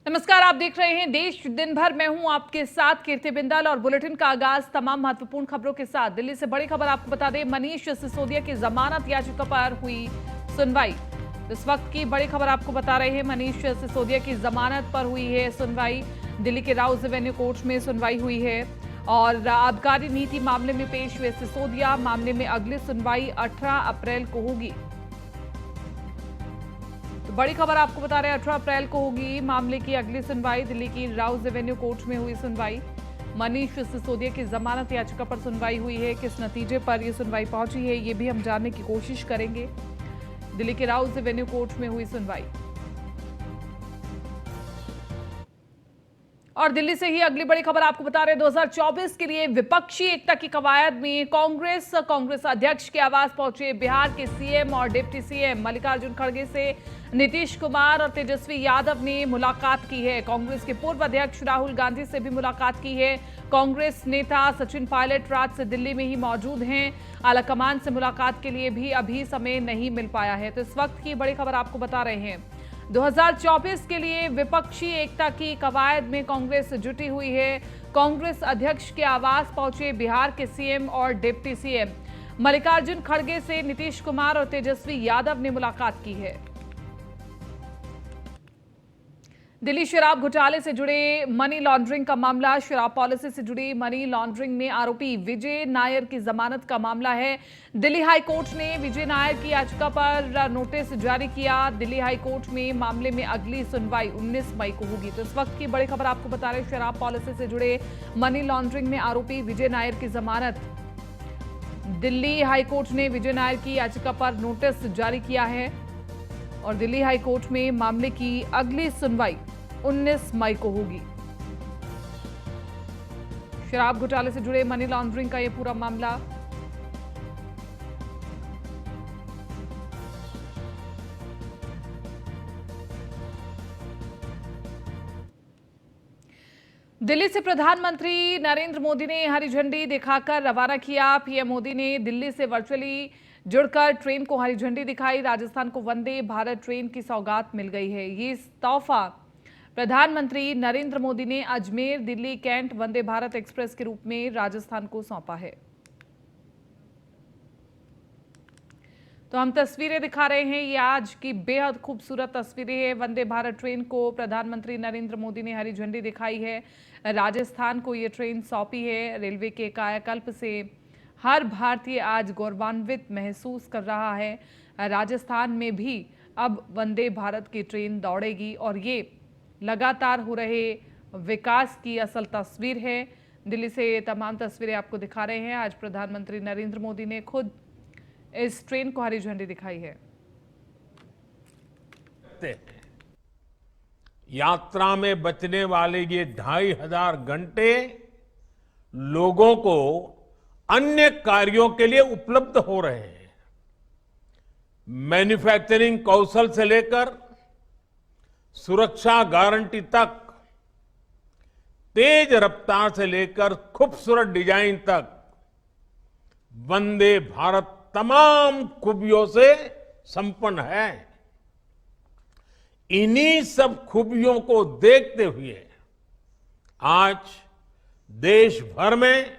नमस्कार, आप देख रहे हैं देश दिन भर। मैं हूं आपके साथ कीर्ति बिंदल और बुलेटिन का आगाज तमाम महत्वपूर्ण खबरों के साथ। दिल्ली से बड़ी खबर आपको बता दें, मनीष सिसोदिया की जमानत याचिका पर हुई सुनवाई। इस वक्त की बड़ी खबर आपको बता रहे हैं, मनीष सिसोदिया की जमानत पर हुई है सुनवाई। दिल्ली के राउज एवेन्यू कोर्ट में सुनवाई हुई है और आबकारी नीति मामले में पेश हुए सिसोदिया। मामले में अगली सुनवाई 18 अप्रैल को होगी। तो बड़ी खबर आपको बता रहे हैं, 18 अप्रैल को होगी मामले की अगली सुनवाई। दिल्ली की राउज एवेन्यू कोर्ट में हुई सुनवाई। मनीष सिसोदिया की जमानत याचिका पर सुनवाई हुई है। किस नतीजे पर यह सुनवाई पहुंची है, ये भी हम जानने की कोशिश करेंगे। दिल्ली के राउज एवेन्यू कोर्ट में हुई सुनवाई। और दिल्ली से ही अगली बड़ी खबर आपको बता रहे हैं, 2024 के लिए विपक्षी एकता की कवायद में कांग्रेस अध्यक्ष के आवास पहुंचे बिहार के सीएम और डिप्टी सीएम मल्लिकार्जुन खड़गे से नीतीश कुमार और तेजस्वी यादव ने मुलाकात की है। कांग्रेस के पूर्व अध्यक्ष राहुल गांधी से भी मुलाकात की है। कांग्रेस नेता सचिन पायलट रात से दिल्ली में ही मौजूद हैं। आलाकमान से मुलाकात के लिए भी अभी समय नहीं मिल पाया है। तो इस वक्त की बड़ी खबर आपको बता रहे हैं, 2024 के लिए विपक्षी एकता की कवायद में कांग्रेस जुटी हुई है। कांग्रेस अध्यक्ष के आवास पहुंचे बिहार के सीएम और डिप्टी सीएम मल्लिकार्जुन खड़गे से नीतीश कुमार और तेजस्वी यादव ने मुलाकात की है। दिल्ली शराब घोटाले से जुड़े मनी लॉन्ड्रिंग का मामला, शराब पॉलिसी से जुड़ी मनी लॉन्ड्रिंग में आरोपी विजय नायर की जमानत का मामला है। दिल्ली हाई कोर्ट ने विजय नायर की याचिका पर नोटिस जारी किया। दिल्ली हाई कोर्ट में मामले में अगली सुनवाई 19 मई को होगी। तो इस वक्त की बड़ी खबर आपको बता रहे, शराब पॉलिसी से जुड़े मनी लॉन्ड्रिंग में आरोपी विजय नायर की जमानत। दिल्ली हाई कोर्ट ने विजय नायर की याचिका पर नोटिस जारी किया है और दिल्ली हाई कोर्ट में मामले की अगली सुनवाई 19 मई को होगी। शराब घोटाले से जुड़े मनी लॉन्ड्रिंग का यह पूरा मामला। दिल्ली से प्रधानमंत्री नरेंद्र मोदी ने हरी झंडी दिखाकर रवाना किया। पीएम मोदी ने दिल्ली से वर्चुअली जुड़कर ट्रेन को हरी झंडी दिखाई। राजस्थान को वंदे भारत ट्रेन की सौगात मिल गई है। ये तोहफा प्रधानमंत्री नरेंद्र मोदी ने अजमेर दिल्ली कैंट वंदे भारत एक्सप्रेस के रूप में राजस्थान को सौंपा है। तो हम तस्वीरें दिखा रहे हैं, ये आज की बेहद खूबसूरत तस्वीरें हैं। वंदे भारत ट्रेन को प्रधानमंत्री नरेंद्र मोदी ने हरी झंडी दिखाई है। राजस्थान को ये ट्रेन सौंपी है। रेलवे के कायाकल्प से हर भारतीय आज गौरवान्वित महसूस कर रहा है। राजस्थान में भी अब वंदे भारत की ट्रेन दौड़ेगी और ये लगातार हो रहे विकास की असल तस्वीर है। दिल्ली से ये तमाम तस्वीरें आपको दिखा रहे हैं। आज प्रधानमंत्री नरेंद्र मोदी ने खुद इस ट्रेन को हरी झंडी दिखाई है। यात्रा में बचने वाले ये 2500 घंटे लोगों को अन्य कार्यों के लिए उपलब्ध हो रहे हैं। मैन्युफैक्चरिंग कौशल से लेकर सुरक्षा गारंटी तक, तेज रफ्तार से लेकर खूबसूरत डिजाइन तक, वंदे भारत तमाम खूबियों से संपन्न है। इन्हीं सब खूबियों को देखते हुए आज देश भर में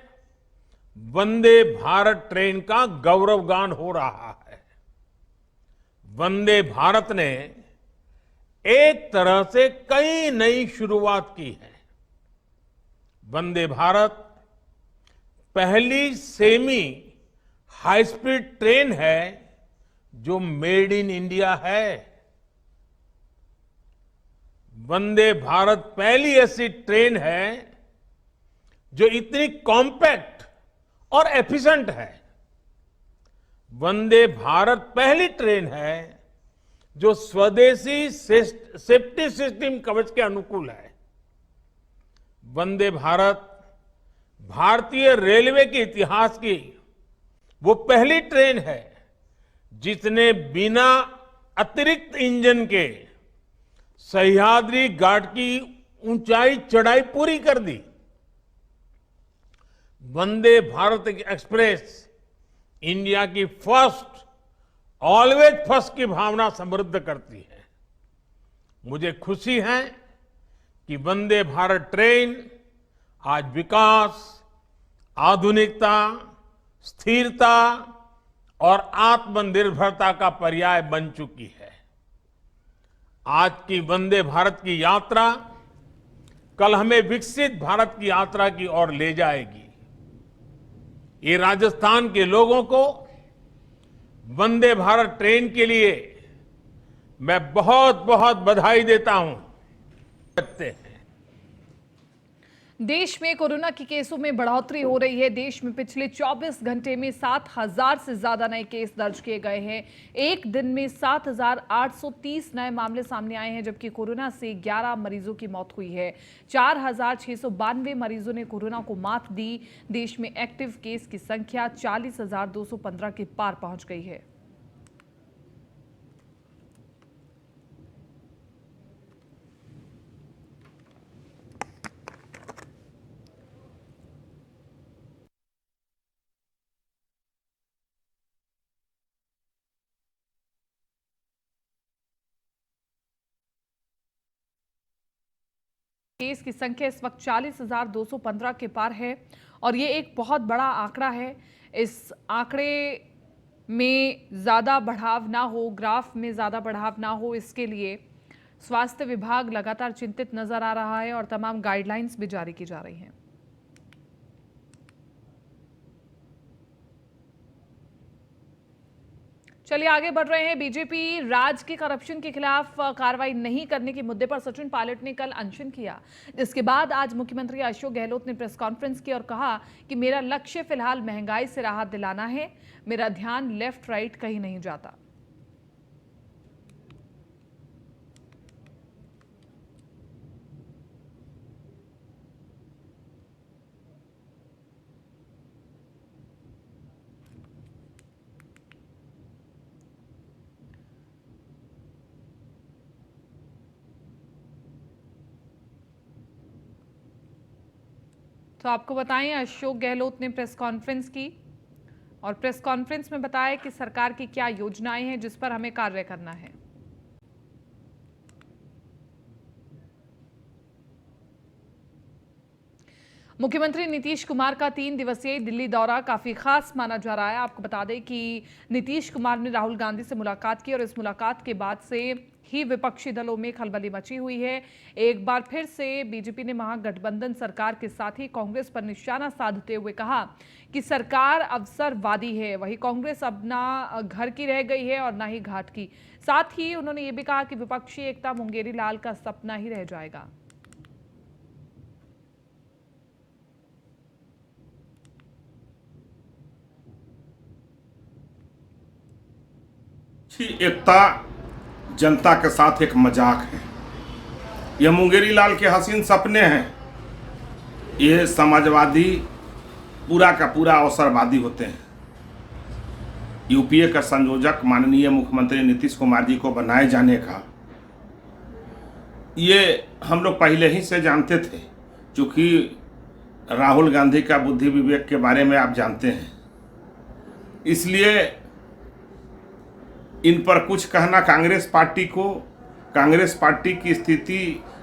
वंदे भारत ट्रेन का गौरवगान हो रहा है। वंदे भारत ने एक तरह से कई नई शुरुआत की है। वंदे भारत पहली सेमी हाई स्पीड ट्रेन है जो मेड इन इंडिया है। वंदे भारत पहली ऐसी ट्रेन है जो इतनी कॉम्पैक्ट और एफिशिएंट है। वंदे भारत पहली ट्रेन है जो स्वदेशी सेफ्टी सिस्टम कवच के अनुकूल है। वंदे भारत भारतीय रेलवे के इतिहास की वो पहली ट्रेन है जिसने बिना अतिरिक्त इंजन के सह्याद्री घाट की ऊंचाई चढ़ाई पूरी कर दी। वंदे भारत एक्सप्रेस इंडिया की फर्स्ट, ऑलवेज फर्स्ट की भावना समृद्ध करती है। मुझे खुशी है कि वंदे भारत ट्रेन आज विकास, आधुनिकता, स्थिरता और आत्मनिर्भरता का पर्याय बन चुकी है। आज की वंदे भारत की यात्रा कल हमें विकसित भारत की यात्रा की ओर ले जाएगी। ये राजस्थान के लोगों को वंदे भारत ट्रेन के लिए मैं बहुत बहुत बधाई देता हूं। देश में कोरोना के केसों में बढ़ोतरी हो रही है। देश में पिछले 24 घंटे में 7,000 से ज्यादा नए केस दर्ज किए गए हैं। एक दिन में 7,830 नए मामले सामने आए हैं, जबकि कोरोना से 11 मरीजों की मौत हुई है। 4,692 मरीजों ने कोरोना को मात दी। देश में एक्टिव केस की संख्या 40,215 के पार पहुंच गई है। केस की संख्या इस वक्त 40,215 के पार है और ये एक बहुत बड़ा आंकड़ा है। इस आंकड़े में ज़्यादा बढ़ाव ना हो, ग्राफ में ज़्यादा बढ़ाव ना हो, इसके लिए स्वास्थ्य विभाग लगातार चिंतित नजर आ रहा है और तमाम गाइडलाइंस भी जारी की जा रही हैं। चलिए आगे बढ़ रहे हैं। बीजेपी राज के करप्शन के खिलाफ कार्रवाई नहीं करने के मुद्दे पर सचिन पायलट ने कल अनशन किया, जिसके बाद आज मुख्यमंत्री अशोक गहलोत ने प्रेस कॉन्फ्रेंस की और कहा कि मेरा लक्ष्य फिलहाल महंगाई से राहत दिलाना है, मेरा ध्यान लेफ्ट राइट कहीं नहीं जाता। तो आपको बताएं, अशोक गहलोत ने प्रेस कॉन्फ्रेंस की और प्रेस कॉन्फ्रेंस में बताया कि सरकार की क्या योजनाएं हैं जिस पर हमें कार्य करना है। मुख्यमंत्री नीतीश कुमार का 3 दिवसीय दिल्ली दौरा काफी खास माना जा रहा है। आपको बता दें कि नीतीश कुमार ने राहुल गांधी से मुलाकात की और इस मुलाकात के बाद से ही विपक्षी दलों में खलबली मची हुई है। एक बार फिर से बीजेपी ने महागठबंधन सरकार के साथ ही कांग्रेस पर निशाना साधते हुए कहा कि सरकार अवसरवादी है। वही कांग्रेस अब ना घर की रह गई है और ना ही घाट की। साथ ही उन्होंने ये भी कहा कि विपक्षी एकता मुंगेरी लाल का सपना ही रह जाएगा। एकता जनता के साथ एक मजाक है। यह मुंगेरी लाल के हसीन सपने हैं। ये समाजवादी पूरा का पूरा अवसरवादी होते हैं। यूपीए का संयोजक माननीय मुख्यमंत्री नीतीश कुमार जी को बनाए जाने का ये हम लोग पहले ही से जानते थे, क्योंकि राहुल गांधी का बुद्धि विवेक के बारे में आप जानते हैं। इसलिए इन पर कुछ कहना कांग्रेस पार्टी की स्थिति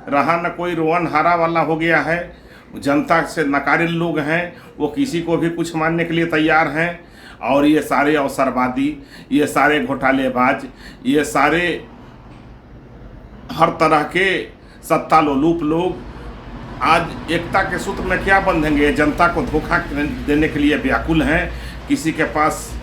रहा न कोई रोवन हारा वाला हो गया है। जनता से नकारे लोग हैं, वो किसी को भी कुछ मानने के लिए तैयार हैं। और ये सारे अवसरवादी, ये सारे घोटालेबाज, ये सारे हर तरह के सत्ता लोलूप लोग आज एकता के सूत्र में क्या बंधेंगे? जनता को धोखा देने के लिए व्याकुल हैं। किसी के पास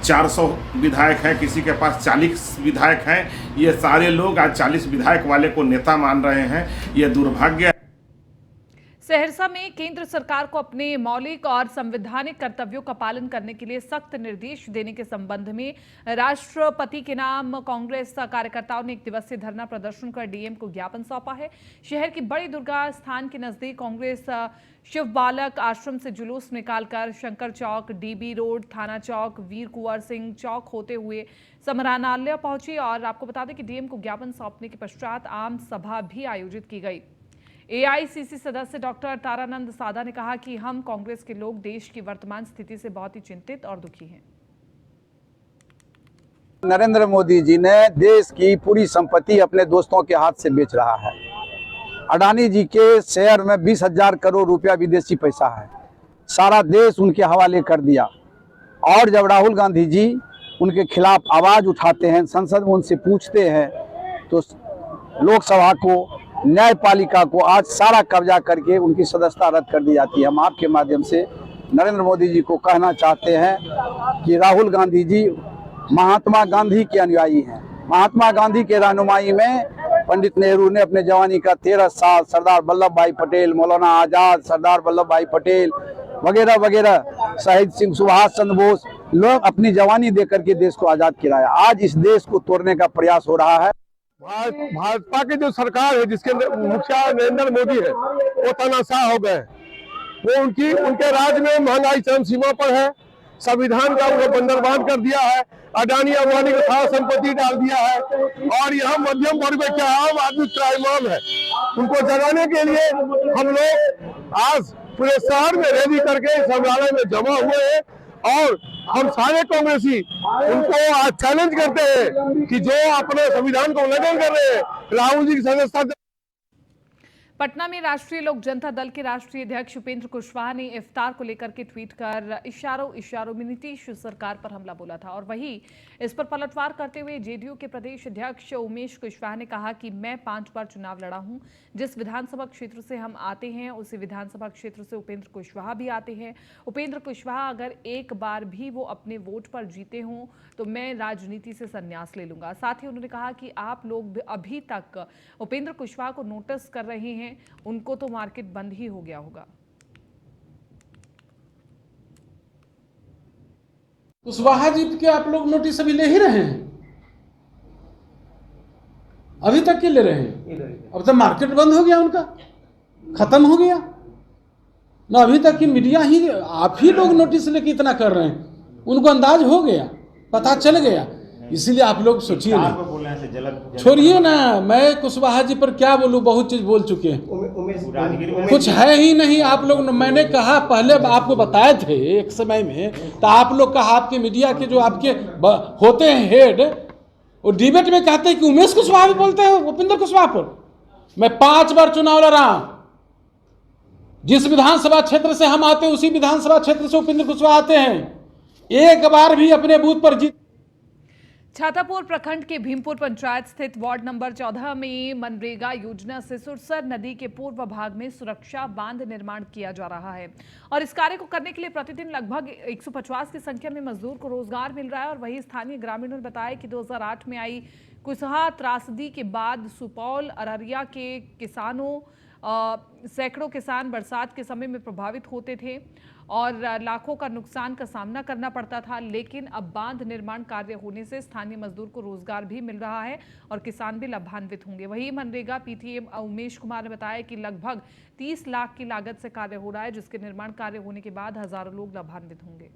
400 विधायक हैं, किसी के पास 40 विधायक हैं। ये सारे लोग आज 40 विधायक वाले को नेता मान रहे हैं। ये दुर्भाग्य है। सहरसा में केंद्र सरकार को अपने मौलिक और संवैधानिक कर्तव्यों का पालन करने के लिए सख्त निर्देश देने के संबंध में राष्ट्रपति के नाम कांग्रेस कार्यकर्ताओं ने 1 दिवसीय धरना प्रदर्शन कर डीएम को ज्ञापन सौंपा है। शहर की बड़ी दुर्गा स्थान के नजदीक कांग्रेस शिव बालक आश्रम से जुलूस निकालकर शंकर चौक, डीबी रोड, थाना चौक, वीर कुंवर सिंह चौक होते हुए समाहरणालय पहुंची और आपको बता दें कि डीएम को ज्ञापन सौंपने के पश्चात आम सभा भी आयोजित की गई। एआईसीसी सदस्य डॉक्टर तारानंद सादा ने कहा कि हम कांग्रेस के लोग देश की वर्तमान स्थिति से बहुत ही चिंतित और दुखी हैं। नरेंद्र मोदी जी ने देश की पूरी संपत्ति अपने दोस्तों के हाथ से बेच रहा है। अडानी जी के शेयर में 20,000 करोड़ रुपया विदेशी पैसा है, सारा देश उनके हवाले कर दिया। और जब राहुल गांधी जी उनके खिलाफ आवाज़ उठाते हैं, संसद में उनसे पूछते हैं, तो लोकसभा को, न्यायपालिका को आज सारा कब्जा करके उनकी सदस्यता रद्द कर दी जाती है। हम आपके माध्यम से नरेंद्र मोदी जी को कहना चाहते हैं कि राहुल गांधी जी महात्मा गांधी के अनुयायी हैं। महात्मा गांधी के रहनुमाई में पंडित नेहरू ने अपने जवानी का 13 साल सरदार वल्लभ भाई पटेल, मौलाना आजाद, सरदार वल्लभ भाई पटेल वगैरह वगैरह, शहीद सिंह, सुभाष चंद्र बोस, लोग अपनी जवानी देकर के देश को आजाद कराया। आज इस देश को तोड़ने का प्रयास हो रहा है। भाजपा की जो सरकार है, जिसके मुखिया नरेंद्र मोदी है, वो तानाशाह हो गए। वो उनके राज्य में महंगाई चरम सीमा पर है, संविधान का उनको बंदरबान कर दिया है, अडानी अंबानी को सारा संपत्ति डाल दिया है, और यहाँ मध्यम वर्ग में क्या आम आदमी त्राहिमाम है। उनको जगाने के लिए हम लोग आज पूरे शहर में रैली करके संग्रहालय में जमा हुए हैं, और हम सारे कांग्रेसी उनको आज चैलेंज करते हैं कि जो अपने संविधान का उल्लंघन कर रहे हैं, राहुल जी की सदस्यता। पटना में राष्ट्रीय लोक जनता दल के राष्ट्रीय अध्यक्ष उपेंद्र कुशवाहा ने इफ्तार को लेकर के ट्वीट कर इशारों में नीतीश सरकार पर हमला बोला था। और वहीं इस पर पलटवार करते हुए जेडीयू के प्रदेश अध्यक्ष उमेश कुशवाहा ने कहा कि मैं 5 बार चुनाव लड़ा हूं। जिस विधानसभा क्षेत्र से हम आते हैं उसी विधानसभा क्षेत्र से उपेंद्र कुशवाहा भी आते हैं। उपेंद्र कुशवाहा अगर एक बार भी वो अपने वोट पर जीते हों तो मैं राजनीति से संन्यास ले लूंगा। साथ ही उन्होंने कहा कि आप लोग अभी तक उपेंद्र कुशवाहा को नोटिस कर रहे हैं, उनको तो मार्केट बंद ही हो गया होगा। कुशवाहा जी के आप लोग नोटिस अभी ले ही रहे हैं, अभी तक के ले रहे हैं। अब तो मार्केट बंद हो गया, उनका खत्म हो गया ना। अभी तक की मीडिया ही, आप ही लोग नोटिस लेके इतना कर रहे हैं। उनको अंदाज हो गया, पता चल गया, इसीलिए आप लोग सोचिए ना, छोड़िए ना। मैं कुशवाहा जी पर क्या बोलूं, बहुत चीज बोल चुके हैं, कुछ है ही नहीं। आप लोग, मैंने कहा पहले आपको बताए थे एक समय में, तो आप लोग कहा आपके मीडिया के जो आपके होते हैं हेड, वो डिबेट में कहते हैं कि उमेश कुशवाहा भी बोलते हैं उपेंद्र कुशवाहा पर। मैं 5 बार चुनाव लड़ा, जिस विधानसभा क्षेत्र से हम आते हैं उसी विधानसभा क्षेत्र से उपेंद्र कुशवाहा आते हैं। एक बार भी अपने बूथ पर जीत। छातापुर प्रखंड के भीमपुर पंचायत स्थित वार्ड नंबर 14 में मनरेगा योजना से सुरसर नदी के पूर्व भाग में सुरक्षा बांध निर्माण किया जा रहा है और इस कार्य को करने के लिए प्रतिदिन लगभग 150 की संख्या में मजदूर को रोजगार मिल रहा है। और वहीं स्थानीय ग्रामीणों ने बताया कि 2008 में आई कुसहा त्रासदी के बाद सुपौल अररिया के किसानों सैकड़ों किसान बरसात के समय में प्रभावित होते थे और लाखों का नुकसान का सामना करना पड़ता था। लेकिन अब बांध निर्माण कार्य होने से स्थानीय मजदूर को रोजगार भी मिल रहा है और किसान भी लाभान्वित होंगे। वहीं मनरेगा पीटीएम उमेश कुमार ने बताया कि लगभग 30 लाख की लागत से कार्य हो रहा है, जिसके निर्माण कार्य होने के बाद हजारों लोग लाभान्वित होंगे।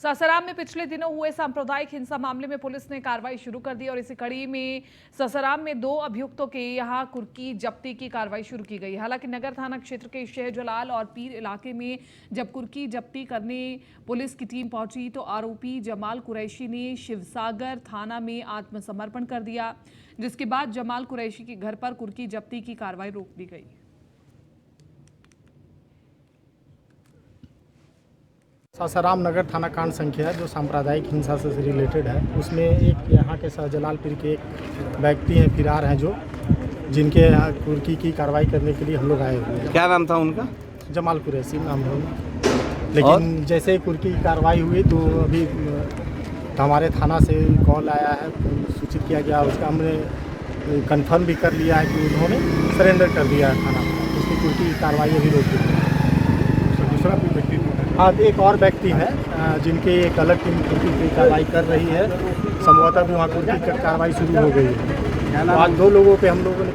सासाराम में पिछले दिनों हुए सांप्रदायिक हिंसा मामले में पुलिस ने कार्रवाई शुरू कर दी और इसी कड़ी में सासाराम में 2 अभियुक्तों के यहां कुर्की जब्ती की कार्रवाई शुरू की गई। हालांकि नगर थाना क्षेत्र के शहजलाल और पीर इलाके में जब कुर्की जब्ती करने पुलिस की टीम पहुंची तो आरोपी जमाल कुरैशी ने शिवसागर थाना में आत्मसमर्पण कर दिया, जिसके बाद जमाल कुरैशी के घर पर कुर्की जब्ती की कार्रवाई रोक दी गई। सासाराम नगर थाना कांड संख्या जो सांप्रदायिक हिंसा से रिलेटेड है, उसमें एक यहाँ के शहजलाल पीर के एक व्यक्ति हैं, फिरार हैं, जो जिनके यहाँ कुर्की की कार्रवाई करने के लिए हम लोग आए हुए हैं। क्या नाम था उनका? जमाल कुरैशी नाम है उनका। लेकिन जैसे ही कुर्की की कार्रवाई हुई तो अभी हमारे थाना से कॉल आया है, सूचित किया गया, उसका हमने कन्फर्म भी कर लिया है कि उन्होंने सरेंडर कर दिया है थाना। उसकी कुर्की की कार्रवाई अभी रोक दी है। दूसरा व्यक्ति, हाँ, एक और व्यक्ति है जिनके एक अलग टीम कुर्की की कार्रवाई कर रही है। संभवतः भी वहाँ कुर्की की कार्रवाई शुरू हो गई है। तो आज 2 लोगों पे हम लोगों ने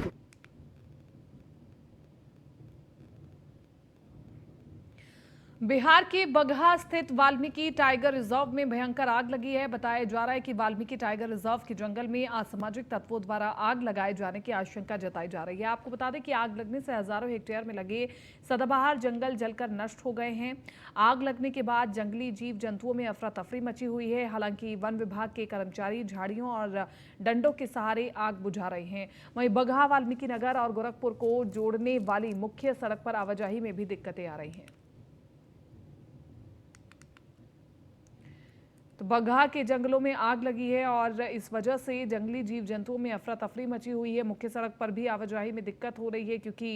बिहार के बगहा स्थित वाल्मीकि टाइगर रिजर्व में भयंकर आग लगी है। बताया जा रहा है कि वाल्मीकि टाइगर रिजर्व के जंगल में असामाजिक तत्वों द्वारा आग लगाए जाने की आशंका जताई जा रही है। आपको बता दें कि आग लगने से हजारों हेक्टेयर में लगे सदाबहार जंगल जलकर नष्ट हो गए हैं। आग लगने के बाद जंगली जीव जंतुओं में अफरा तफरी मची हुई है। हालांकि वन विभाग के कर्मचारी झाड़ियों और डंडों के सहारे आग बुझा रहे हैं। वहीं बगहा वाल्मीकि नगर और गोरखपुर को जोड़ने वाली मुख्य सड़क पर आवाजाही में भी दिक्कतें आ रही हैं। तो बगहा के जंगलों में आग लगी है और इस वजह से जंगली जीव जंतुओं में अफरा तफरी मची हुई है। मुख्य सड़क पर भी आवाजाही में दिक्कत हो रही है क्योंकि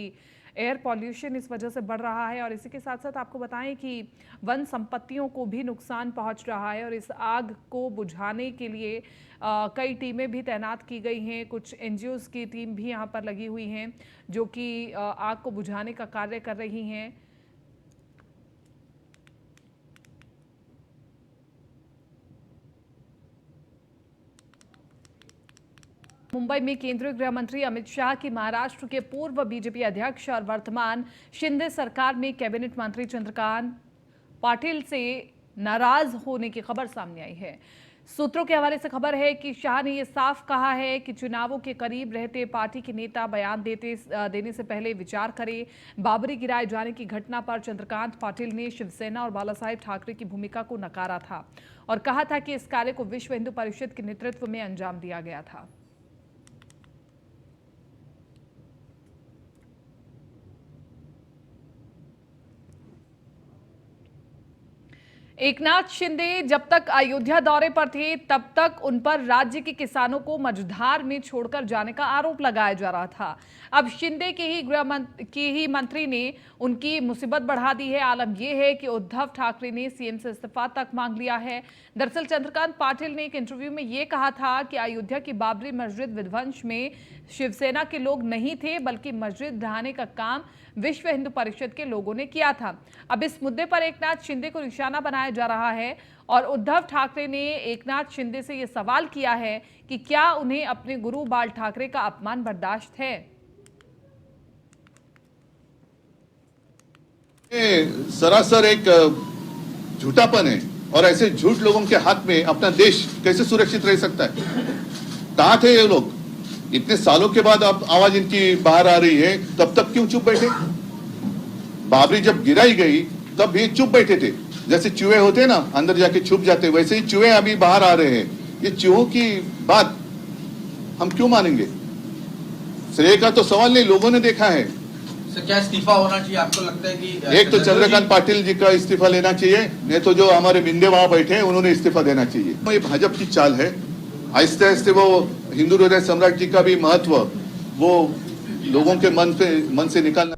एयर पॉल्यूशन इस वजह से बढ़ रहा है। और इसी के साथ साथ आपको बताएं कि वन संपत्तियों को भी नुकसान पहुंच रहा है और इस आग को बुझाने के लिए कई टीमें भी तैनात की गई हैं। कुछ एनजीओज की टीम भी यहां पर लगी हुई हैं जो कि आग को बुझाने का कार्य कर रही हैं। मुंबई में केंद्रीय गृह मंत्री अमित शाह की महाराष्ट्र के पूर्व बीजेपी अध्यक्ष और वर्तमान शिंदे सरकार में कैबिनेट मंत्री चंद्रकांत पाटिल से नाराज होने की खबर सामने आई है। सूत्रों के हवाले से खबर है कि शाह ने यह साफ कहा है कि चुनावों के करीब रहते पार्टी के नेता बयान देने से पहले विचार करें। बाबरी गिराए जाने की घटना पर चंद्रकांत पाटिल ने शिवसेना और बालासाहेब ठाकरे की भूमिका को नकारा था और कहा था कि इस कार्य को विश्व हिंदू परिषद के नेतृत्व में अंजाम दिया गया था। एकनाथ शिंदे जब तक अयोध्या दौरे पर थे तब तक उन पर राज्य के किसानों को मझधार में छोड़कर जाने का आरोप लगाया जा रहा था। अब शिंदे के ही मंत्री ने उनकी मुसीबत बढ़ा दी है। आलम यह है कि उद्धव ठाकरे ने सीएम से इस्तीफा तक मांग लिया है। दरअसल चंद्रकांत पाटिल ने एक इंटरव्यू में यह कहा था कि अयोध्या की बाबरी मस्जिद विध्वंस में शिवसेना के लोग नहीं थे बल्कि मस्जिद ढहाने का काम विश्व हिंदू परिषद के लोगों ने किया था। अब इस मुद्दे पर एकनाथ शिंदे को निशाना बनाया जा रहा है और उद्धव ठाकरे ने एकनाथ शिंदे से यह सवाल किया है कि क्या उन्हें अपने गुरु बाल ठाकरे का अपमान बर्दाश्त है। सरासर एक झूठापन है और ऐसे झूठ लोगों के हाथ में अपना देश कैसे सुरक्षित रह सकता है। कहां थे ये लोग? इतने सालों के बाद अब आवाज इनकी बाहर आ रही है, तब तक क्यों चुप बैठे? बाबरी जब गिराई गई तब ये चुप बैठे थे। जैसे चूहे होते ना अंदर जाके छुप जाते, वैसे ही चूहे अभी बाहर आ रहे हैं। ये चूहों की बात हम क्यों मानेंगे? श्रेय का तो सवाल नहीं, लोगों ने देखा है। सर क्या इस्तीफा होना चाहिए आपको लगता है कि? एक तो चंद्रकांत पाटिल जी का इस्तीफा लेना चाहिए, नहीं तो जो हमारे बिंदे वहां बैठे हैं उन्होंने इस्तीफा देना चाहिए। ये भाजपा की चाल है। आहिस्ते आहिस्ते वो हिंदू हृदय सम्राट जी का भी महत्व वो लोगों के मन से निकालना।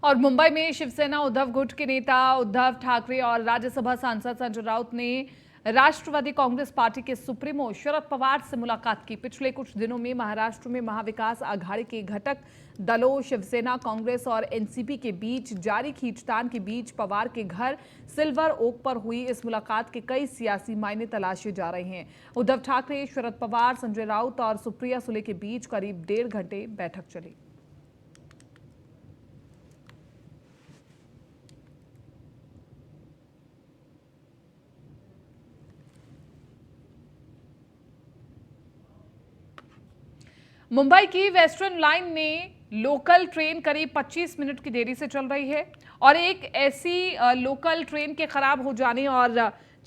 और मुंबई में शिवसेना उद्धव गुट के नेता उद्धव ठाकरे और राज्यसभा सांसद संजय राउत ने राष्ट्रवादी कांग्रेस पार्टी के सुप्रीमो शरद पवार से मुलाकात की। पिछले कुछ दिनों में महाराष्ट्र में महाविकास आघाड़ी के घटक दलों शिवसेना, कांग्रेस और एनसीपी के बीच जारी खींचतान के बीच पवार के घर सिल्वर ओक पर हुई इस मुलाकात के कई सियासी मायने तलाशे जा रहे हैं। उद्धव ठाकरे, शरद पवार, संजय राउत और सुप्रिया सुले के बीच करीब 1.5 घंटे बैठक चली। मुंबई की वेस्टर्न लाइन में लोकल ट्रेन करीब 25 मिनट की देरी से चल रही है और एक ऐसी लोकल ट्रेन के खराब हो जाने और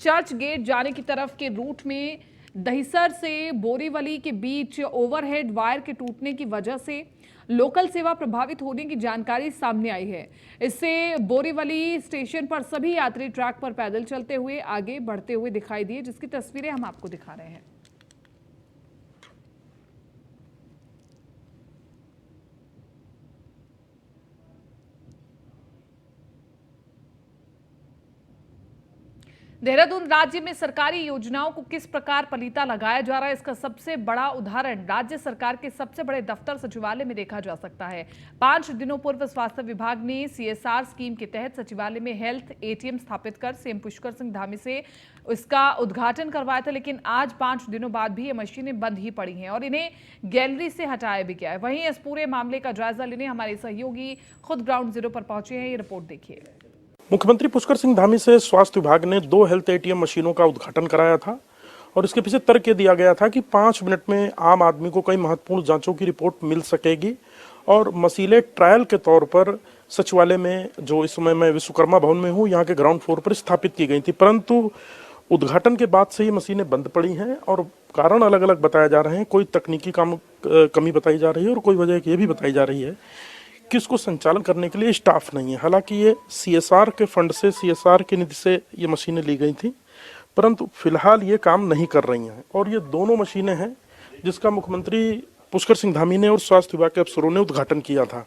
चर्च गेट जाने की तरफ के रूट में दहिसर से बोरीवली के बीच ओवरहेड वायर के टूटने की वजह से लोकल सेवा प्रभावित होने की जानकारी सामने आई है। इससे बोरीवली स्टेशन पर सभी यात्री ट्रैक पर पैदल चलते हुए आगे बढ़ते हुए दिखाई दिए, जिसकी तस्वीरें हम आपको दिखा रहे हैं। देहरादून राज्य में सरकारी योजनाओं को किस प्रकार पलीता लगाया जा रहा है, इसका सबसे बड़ा उदाहरण राज्य सरकार के सबसे बड़े दफ्तर सचिवालय में देखा जा सकता है। 5 दिनों पूर्व स्वास्थ्य विभाग ने सीएसआर स्कीम के तहत सचिवालय में हेल्थ एटीएम स्थापित कर सीएम पुष्कर सिंह धामी से इसका उद्घाटन करवाया था, लेकिन आज 5 दिनों बाद भी ये मशीनें बंद ही पड़ी हैं और इन्हें गैलरी से हटाया भी गया है। वहीं इस पूरे मामले का जायजा लेने हमारे सहयोगी खुद ग्राउंड जीरो पर पहुंचे हैं। ये रिपोर्ट देखिए। मुख्यमंत्री पुष्कर सिंह धामी से स्वास्थ्य विभाग ने 2 हेल्थ एटीएम मशीनों का उद्घाटन कराया था और इसके पीछे तर्क ये दिया गया था कि 5 मिनट में आम आदमी को कई महत्वपूर्ण जांचों की रिपोर्ट मिल सकेगी और मशीनें ट्रायल के तौर पर सचिवालय में, जो इस समय मैं विश्वकर्मा भवन में हूँ, यहाँ के ग्राउंड फ्लोर पर स्थापित की गई थी। परंतु उद्घाटन के बाद से ये मशीनें बंद पड़ी हैं और कारण अलग अलग बताए जा रहे हैं। कोई तकनीकी कमी बताई जा रही है और कोई वजह ये भी बताई जा रही है कि इसको संचालन करने के लिए स्टाफ नहीं है। हालांकि ये CSR के फंड से, CSR की निधि से ये मशीनें ली गई थी, परंतु फिलहाल ये काम नहीं कर रही हैं। और ये दोनों मशीनें हैं जिसका मुख्यमंत्री पुष्कर सिंह धामी ने और स्वास्थ्य विभाग के अफसरों ने उद्घाटन किया था।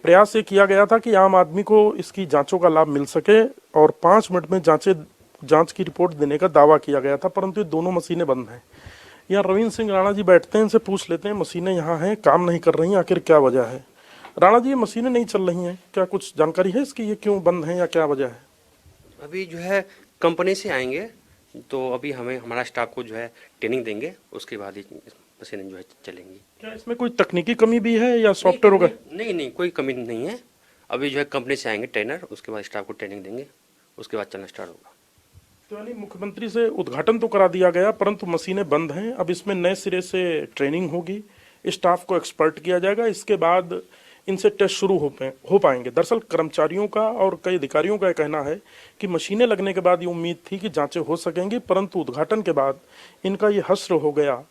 प्रयास ये किया गया था कि आम आदमी को इसकी जांचों का लाभ मिल सके और 5 मिनट में जांच की रिपोर्ट देने का दावा किया गया था, परंतु ये दोनों मशीनें बंद हैं। यहाँ रविंद्र सिंह राणा जी बैठते हैं, इनसे पूछ लेते हैं, मशीनें यहाँ हैं, काम नहीं कर रही हैं, आखिर क्या वजह है? राणा जी, ये मशीनें नहीं चल रही हैं, क्या कुछ जानकारी है इसकी, ये क्यों बंद हैं या क्या वजह है? अभी जो है कंपनी से आएंगे तो अभी हमारा स्टाफ को जो है ट्रेनिंग देंगे, उसके बाद ही मशीनें जो है चलेंगी। क्या इसमें कोई तकनीकी कमी भी है या सॉफ्टवेयर होगा? नहीं, कोई कमी नहीं है। अभी जो है कंपनी से आएंगे ट्रेनर, उसके बाद स्टाफ को ट्रेनिंग देंगे, उसके बाद चलना स्टार्ट होगा। तो यानी मुख्यमंत्री से उद्घाटन तो करा दिया गया, परंतु मशीनें बंद हैं। अब इसमें नए सिरे से ट्रेनिंग होगी, स्टाफ को एक्सपर्ट किया जाएगा, इसके बाद इनसे टेस्ट शुरू हो पाएंगे। दरअसल कर्मचारियों का और कई अधिकारियों का कहना है कि मशीनें लगने के बाद ये उम्मीद थी कि जांचें हो सकेंगी, परंतु उद्घाटन के बाद इनका ये हश्र हो गया।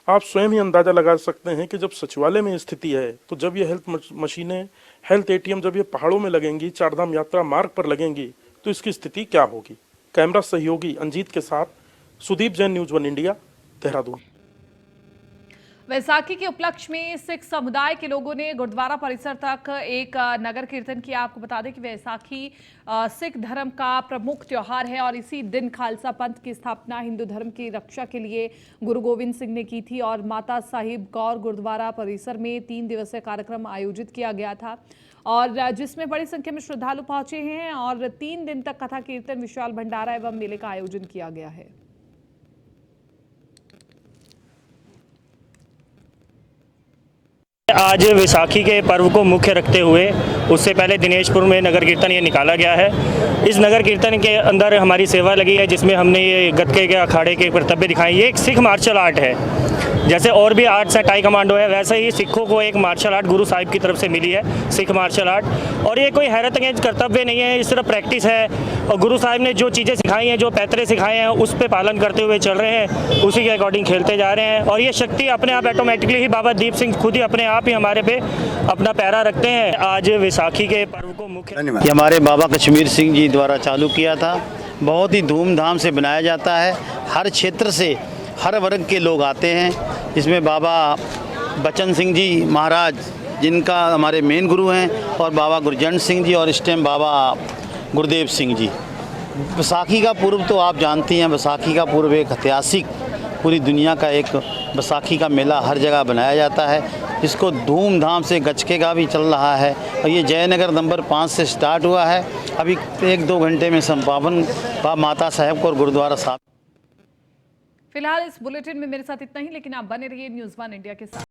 आप स्वयं ही अंदाजा लगा सकते हैं कि जब सचिवालय में स्थिति है, तो जब ये हेल्थ मशीनें, हेल्थ एटीएम जब ये पहाड़ों में लगेंगी, चारधाम यात्रा मार्ग पर लगेंगी, तो इसकी स्थिति क्या होगी। कैमरा सहयोगी अंजीत के साथ सुदीप जैन, न्यूज़ 1 इंडिया, देहरादून। वैसाखी के उपलक्ष्य में सिख समुदाय के लोगों ने गुरुद्वारा परिसर तक एक नगर कीर्तन किया। आपको बता दें कि वैसाखी सिख धर्म का प्रमुख त्योहार है और इसी दिन खालसा पंथ की स्थापना हिंदू धर्म की रक्षा के लिए गुरु गोविंद सिंह ने की थी और माता साहिब गौर गुरुद्वारा परिसर में 3 दिवसीय कार्यक्रम आयोजित किया गया था और जिसमें बड़ी संख्या में श्रद्धालु पहुंचे हैं और 3 दिन तक कथा कीर्तन, विशाल भंडारा एवं मेले का आयोजन किया गया है। आज वैसाखी के पर्व को मुख्य रखते हुए उससे पहले दिनेशपुर में नगर कीर्तन ये निकाला गया है। इस नगर कीर्तन के अंदर हमारी सेवा लगी है, जिसमें हमने ये गतके के अखाड़े के कर्तव्य दिखाए। ये एक सिख मार्शल आर्ट है। जैसे और भी आर्ट्स है, टाई कमांडो है, वैसे ही सिखों को एक मार्शल आर्ट गुरु साहिब की तरफ से मिली है, सिख मार्शल आर्ट। और ये कोई हैरतअंगेज कर्तव्य नहीं है, इस तरह प्रैक्टिस है और गुरु साहिब ने जो चीज़ें सिखाई हैं, जो पैतरे सिखाए हैं, उस पर पालन करते हुए चल रहे हैं, उसी के अकॉर्डिंग खेलते जा रहे हैं। और ये शक्ति अपने आप ऑटोमेटिकली ही बाबा दीप सिंह खुद ही अपने आप ही हमारे पे अपना पैरा रखते हैं। आज वैसाखी के पर्व को मुख्य हमारे बाबा कश्मीर सिंह जी द्वारा चालू किया था, बहुत ही धूमधाम से बनाया जाता है। हर क्षेत्र से, हर वर्ग के लोग आते हैं। इसमें बाबा बचन सिंह जी महाराज, जिनका हमारे मेन गुरु हैं, और बाबा गुरजंट सिंह जी और इस टाइम बाबा गुरुदेव सिंह जी। बैसाखी का पर्व तो आप जानती हैं, बैसाखी का पर्व एक ऐतिहासिक, पूरी दुनिया का एक बैसाखी का मेला हर जगह बनाया जाता है। इसको धूमधाम से गचके का भी चल रहा है और ये जयनगर नंबर 5 से स्टार्ट हुआ है। अभी 1-2 घंटे में संपावन माता साहब को और गुरुद्वारा साहब। फिलहाल इस बुलेटिन में मेरे साथ इतना ही, लेकिन आप बने रहिए न्यूज़ 1 इंडिया के साथ।